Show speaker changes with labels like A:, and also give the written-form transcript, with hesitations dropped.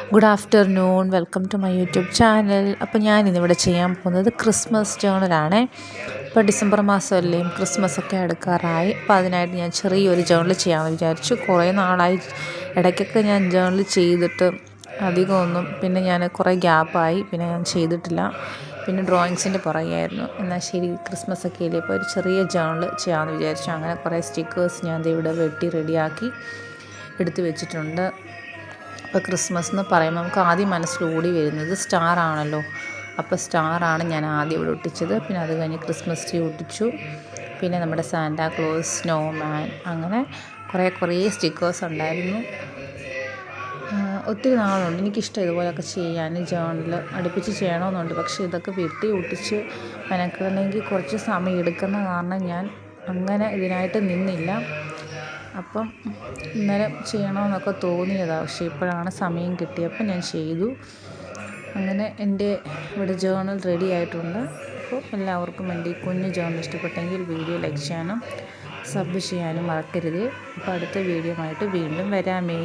A: Good afternoon, welcome to my YouTube channel. അപ്പോൾ ഞാൻ ഇന്നിവിടെ ചെയ്യാൻ പോകുന്നത് ക്രിസ്മസ് ജേണലാണ്. ഇപ്പോൾ ഡിസംബർ മാസമല്ലേ, ക്രിസ്മസ് ഒക്കെ അടുക്കാറായി. അപ്പോൾ അതിനായിട്ട് ഞാൻ ചെറിയൊരു ജേണൽ ചെയ്യാമെന്ന് വിചാരിച്ചു. കുറേ നാളായി ഇടയ്ക്കൊക്കെ ഞാൻ ജേണൽ ചെയ്തിട്ട് അധികമൊന്നും, പിന്നെ ഞാൻ കുറേ ഗ്യാപ്പായി, പിന്നെ ഞാൻ ചെയ്തിട്ടില്ല. പിന്നെ ഡ്രോയിങ്സിൻ്റെ പുറകെയായിരുന്നു. എന്നാൽ ശരി, ക്രിസ്മസ് ഒക്കെ ഇല്ലേ, ഇപ്പോൾ ഒരു ചെറിയ ജേണൽ ചെയ്യാമെന്ന് വിചാരിച്ചു. അങ്ങനെ കുറേ സ്റ്റിക്കേഴ്സ് ഞാൻ ഇവിടെ വെട്ടി റെഡിയാക്കി എടുത്ത് വെച്ചിട്ടുണ്ട്. ഇപ്പോൾ ക്രിസ്മസ് എന്ന് പറയുമ്പോൾ നമുക്ക് ആദ്യം മനസ്സിൽ ഓടി വരുന്നത് സ്റ്റാർ ആണല്ലോ. അപ്പോൾ സ്റ്റാറാണ് ഞാൻ ആദ്യം ഇവിടെ ഒട്ടിച്ചത്. പിന്നെ അത് കഴിഞ്ഞ് ക്രിസ്മസ് ട്രീ ഒട്ടിച്ചു. പിന്നെ നമ്മുടെ സാന്റാക്ലോസ്, സ്നോമാൻ, അങ്ങനെ കുറേ സ്റ്റിക്കേഴ്സ് ഉണ്ടായിരുന്നു. ഒത്തിരി നാളുണ്ട് എനിക്കിഷ്ടം ഇതുപോലെയൊക്കെ ചെയ്യാൻ. ജേണൽ അടുപ്പിച്ച് ചെയ്യണമെന്നുണ്ട്, പക്ഷേ ഇതൊക്കെ വെട്ടി ഒട്ടിച്ച് മെനക്കെടണമെങ്കിൽ കുറച്ച് സമയം എടുക്കുന്ന കാരണം ഞാൻ അങ്ങനെ ഇതിനായിട്ട് നിന്നില്ല. അപ്പം ഇന്നലെ ചെയ്യണമെന്നൊക്കെ തോന്നിയതാണ്, പക്ഷേ ഇപ്പോഴാണ് സമയം കിട്ടിയപ്പോൾ ഞാൻ ചെയ്തു. അങ്ങനെ എൻ്റെ ഇവിടെ ജേണൽ റെഡി ആയിട്ടുണ്ട്. അപ്പോൾ എല്ലാവർക്കും എൻ്റെ ഈ കുഞ്ഞു ജേണൽ ഇഷ്ടപ്പെട്ടെങ്കിൽ വീഡിയോ ലൈക്ക് ചെയ്യാനും സബ് ചെയ്യാനും മറക്കരുത്. അപ്പോൾ അടുത്ത വീഡിയോ ആയിട്ട് വീണ്ടും വരാമേ.